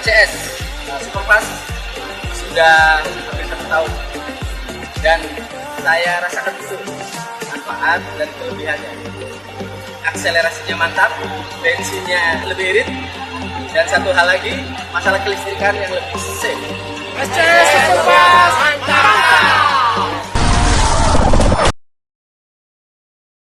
XCS Superfast sudah hampir 1 tahun dan saya rasakan betul manfaat dan kelebihannya. Akselerasinya mantap, bensinnya lebih irit, dan satu hal lagi, masalah kelistrikan yang lebih safe. XCS Superfast.